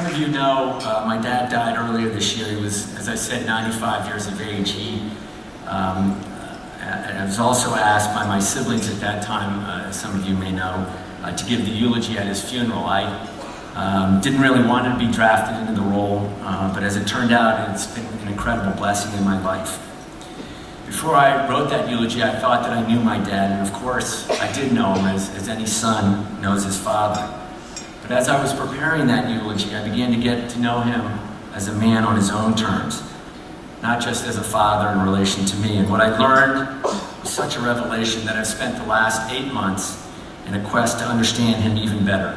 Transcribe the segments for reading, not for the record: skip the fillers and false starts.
some of you know, my dad died earlier this year. He was, as I said, 95 years of age. I was also asked by my siblings at that time, as some of you may know, to give the eulogy at his funeral. I didn't really want to be drafted into the role, but as it turned out, it's been an incredible blessing in my life. Before I wrote that eulogy, I thought that I knew my dad, and of course, I did know him as any son knows his father. But as I was preparing that eulogy, I began to get to know him as a man on his own terms, not just as a father in relation to me. And what I learned was such a revelation that I've spent the last 8 months in a quest to understand him even better.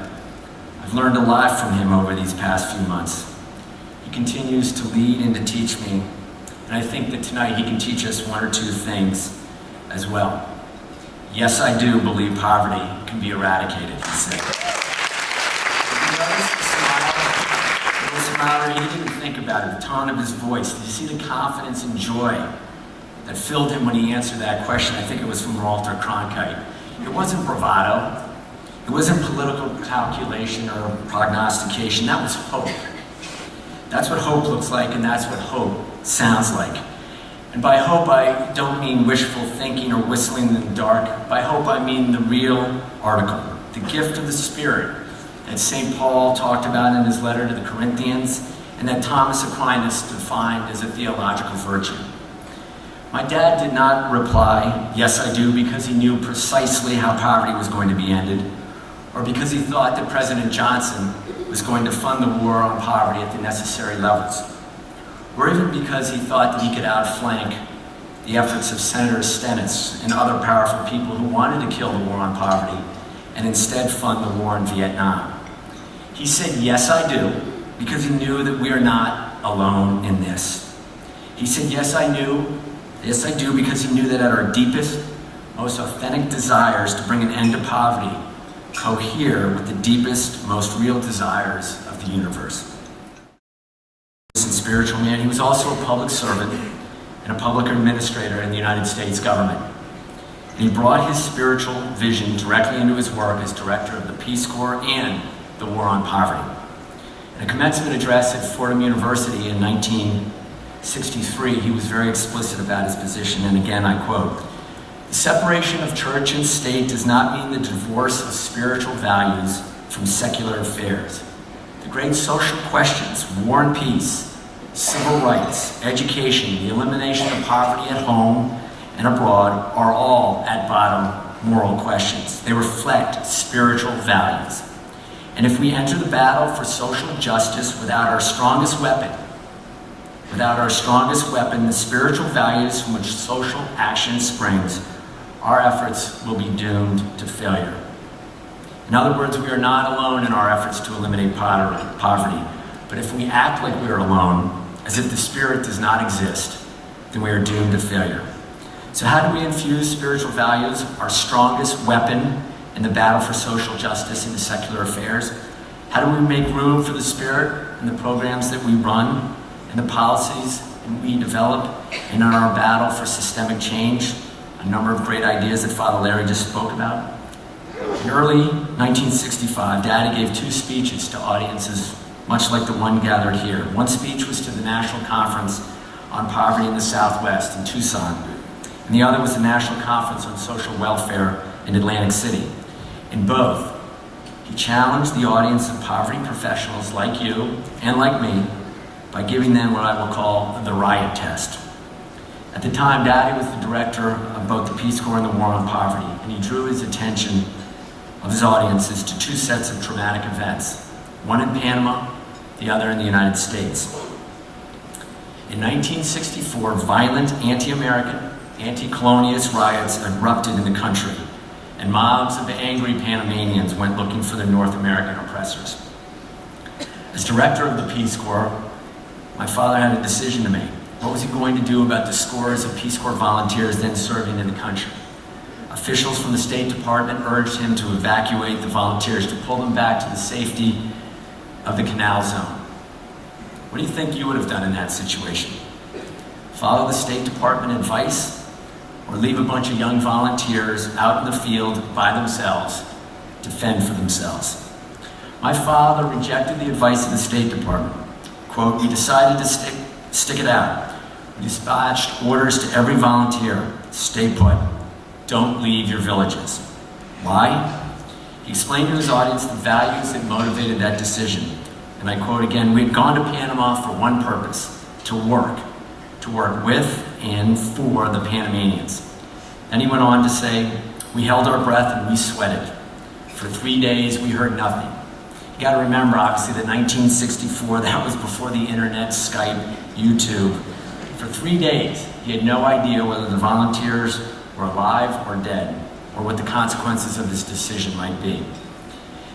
I've learned a lot from him over these past few months. He continues to lead and to teach me, and I think that tonight he can teach us one or two things as well. Yes, I do believe poverty can be eradicated, he said. He didn't think about it, the tone of his voice. Did you see the confidence and joy that filled him when he answered that question? I think it was from Walter Cronkite. It wasn't bravado. It wasn't political calculation or prognostication. That was hope. That's what hope looks like, and that's what hope sounds like. And by hope, I don't mean wishful thinking or whistling in the dark. By hope, I mean the real article, the gift of the Spirit that St. Paul talked about in his letter to the Corinthians, and that Thomas Aquinas defined as a theological virtue. My dad did not reply, "Yes, I do," because he knew precisely how poverty was going to be ended, or because he thought that President Johnson was going to fund the war on poverty at the necessary levels, or even because he thought that he could outflank the efforts of Senator Stennis and other powerful people who wanted to kill the war on poverty and instead fund the war in Vietnam. He said, "Yes, I do," because he knew that we are not alone in this. He said, yes, I do, because he knew that at our deepest, most authentic desires to bring an end to poverty cohere with the deepest, most real desires of the universe. He was a spiritual man. He was also a public servant and a public administrator in the United States government. And he brought his spiritual vision directly into his work as director of the Peace Corps and the War on Poverty. In a commencement address at Fordham University in 1963, he was very explicit about his position, and again I quote, "The separation of church and state does not mean the divorce of spiritual values from secular affairs. The great social questions, war and peace, civil rights, education, the elimination of poverty at home and abroad are all, at bottom, moral questions. They reflect spiritual values. And if we enter the battle for social justice without our strongest weapon, the spiritual values from which social action springs, our efforts will be doomed to failure." In other words, we are not alone in our efforts to eliminate poverty, but if we act like we are alone, as if the Spirit does not exist, then we are doomed to failure. So how do we infuse spiritual values, our strongest weapon in the battle for social justice into secular affairs? How do we make room for the Spirit in the programs that we run, and the policies that we develop, and in our battle for systemic change? A number of great ideas that Father Larry just spoke about. In early 1965, Daddy gave 2 speeches to audiences much like the one gathered here. One speech was to the National Conference on Poverty in the Southwest in Tucson, and the other was the National Conference on Social Welfare in Atlantic City. In both, he challenged the audience of poverty professionals like you and like me by giving them what I will call the riot test. At the time, Daddy was the director of both the Peace Corps and the War on Poverty, and he drew his attention of his audiences to 2 sets of traumatic events, one in Panama, the other in the United States. In 1964, violent anti-American, anti-colonialist riots erupted in the country, and mobs of angry Panamanians went looking for their North American oppressors. As director of the Peace Corps, my father had a decision to make. What was he going to do about the scores of Peace Corps volunteers then serving in the country? Officials from the State Department urged him to evacuate the volunteers, to pull them back to the safety of the Canal Zone. What do you think you would have done in that situation? Follow the State Department advice, or leave a bunch of young volunteers out in the field by themselves to fend for themselves? My father rejected the advice of the State Department. Quote, we decided to stick it out. We dispatched orders to every volunteer, stay put, don't leave your villages. Why? He explained to his audience the values that motivated that decision. And I quote again, we had gone to Panama for one purpose, to work with and for the Panamanians. Then he went on to say, we held our breath and we sweated. For 3 days, we heard nothing. You gotta remember, obviously, that 1964, that was before the internet, Skype, YouTube. For 3 days, he had no idea whether the volunteers were alive or dead, or what the consequences of his decision might be.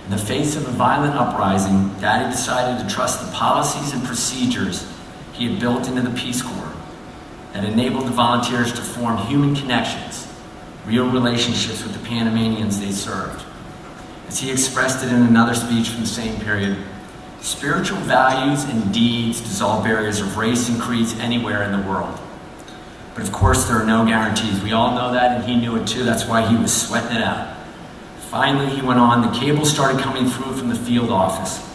In the face of a violent uprising, Daddy decided to trust the policies and procedures he had built into the Peace Corps that enabled the volunteers to form human connections, real relationships with the Panamanians they served. As he expressed it in another speech from the same period, spiritual values and deeds dissolve barriers of race and creeds anywhere in the world. But of course, there are no guarantees. We all know that, and he knew it too. That's why he was sweating it out. Finally, he went on, the cables started coming through from the field office.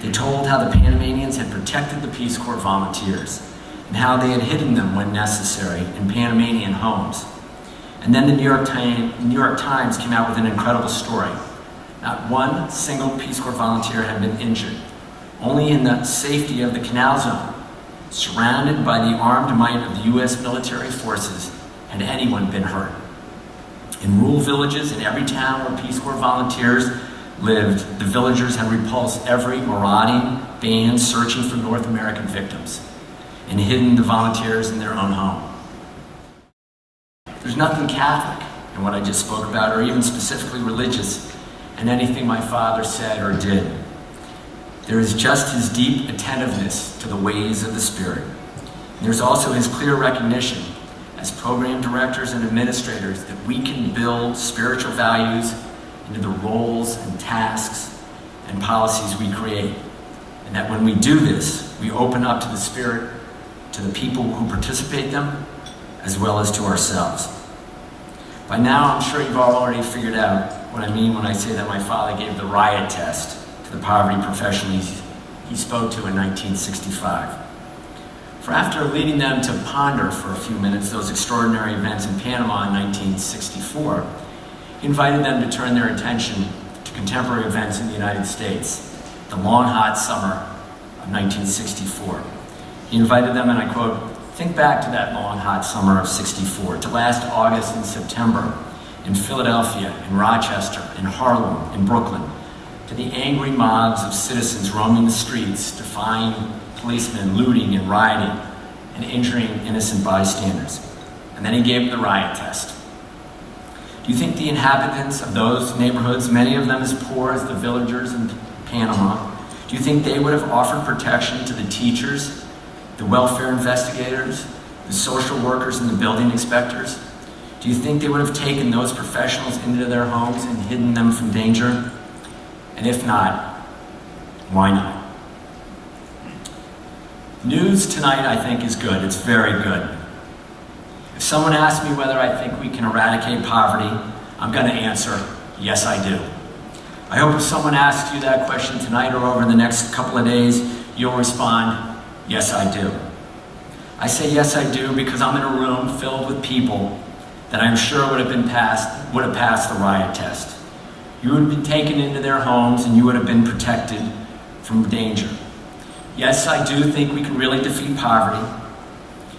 They told how the Panamanians had protected the Peace Corps volunteers and how they had hidden them when necessary in Panamanian homes. And then the New York Times came out with an incredible story. Not one single Peace Corps volunteer had been injured. Only in the safety of the Canal Zone, surrounded by the armed might of the U.S. military forces, had anyone been hurt. In rural villages in every town where Peace Corps volunteers lived, the villagers had repulsed every marauding band searching for North American victims and hidden the volunteers in their own home. There's nothing Catholic in what I just spoke about, or even specifically religious in anything my father said or did. There is just his deep attentiveness to the ways of the Spirit. And there's also his clear recognition as program directors and administrators that we can build spiritual values into the roles and tasks and policies we create. And that when we do this, we open up to the Spirit, to the people who participate in them, as well as to ourselves. By now, I'm sure you've all already figured out what I mean when I say that my father gave the riot test to the poverty professionals he spoke to in 1965. For after leading them to ponder for a few minutes those extraordinary events in Panama in 1964, he invited them to turn their attention to contemporary events in the United States, the long, hot summer of 1964. He invited them, and I quote, think back to that long, hot summer of '64, to last August and September in Philadelphia, in Rochester, in Harlem, in Brooklyn, to the angry mobs of citizens roaming the streets, defying policemen, looting and rioting, and injuring innocent bystanders. And then he gave them the riot test. Do you think the inhabitants of those neighborhoods, many of them as poor as the villagers in Panama, do you think they would have offered protection to the teachers, the welfare investigators, the social workers, and the building inspectors? Do you think they would have taken those professionals into their homes and hidden them from danger? And if not, why not? News tonight, I think, is good. It's very good. If someone asks me whether I think we can eradicate poverty, I'm going to answer, yes, I do. I hope if someone asks you that question tonight or over the next couple of days, you'll respond, yes, I do. I say yes, I do because I'm in a room filled with people that I'm sure would have passed the riot test. You would have been taken into their homes and you would have been protected from danger. Yes, I do think we can really defeat poverty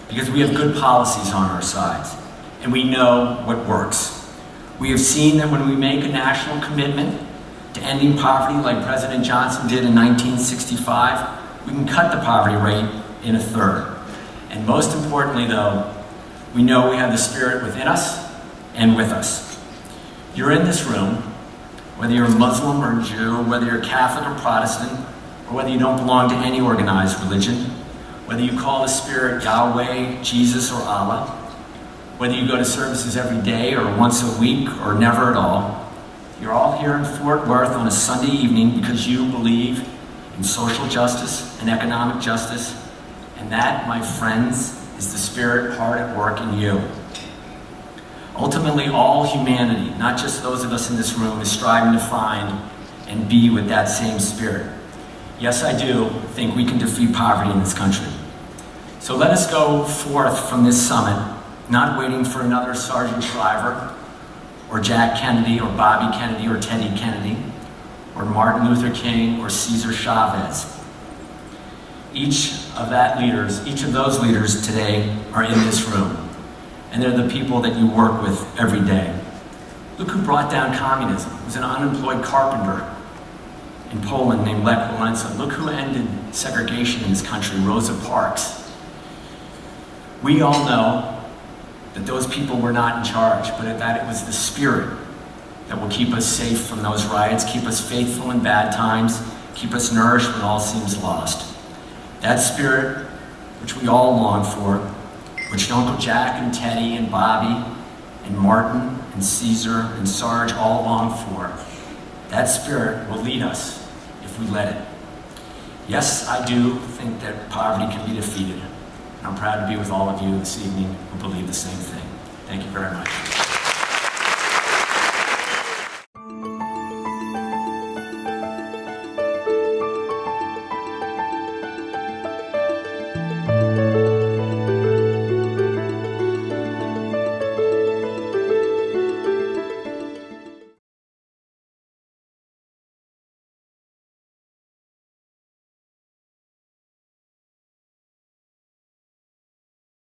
because we have good policies on our sides and we know what works. We have seen that when we make a national commitment to ending poverty like President Johnson did in 1965, we can cut the poverty rate in a third. And most importantly though, we know we have the Spirit within us and with us. You're in this room, whether you're Muslim or Jew, whether you're Catholic or Protestant, or whether you don't belong to any organized religion, whether you call the Spirit Yahweh, Jesus, or Allah, whether you go to services every day or once a week or never at all, you're all here in Fort Worth on a Sunday evening because you believe in social justice and economic justice, and that, my friends, is the Spirit hard at work in you. Ultimately, all humanity, not just those of us in this room, is striving to find and be with that same spirit. Yes, I do think we can defeat poverty in this country. So let us go forth from this summit, not waiting for another Sergeant Shriver, or Jack Kennedy, or Bobby Kennedy, or Teddy Kennedy, or Martin Luther King, or Cesar Chavez. Each of those leaders today are in this room, and they're the people that you work with every day. Look who brought down communism. It was an unemployed carpenter in Poland named Lech Walesa. Look who ended segregation in this country, Rosa Parks. We all know that those people were not in charge, but that it was the spirit that will keep us safe from those riots, keep us faithful in bad times, keep us nourished when all seems lost. That spirit, which we all long for, which Uncle Jack and Teddy and Bobby and Martin and Caesar and Sarge all long for, that spirit will lead us if we let it. Yes, I do think that poverty can be defeated. And I'm proud to be with all of you this evening who believe the same thing. Thank you very much.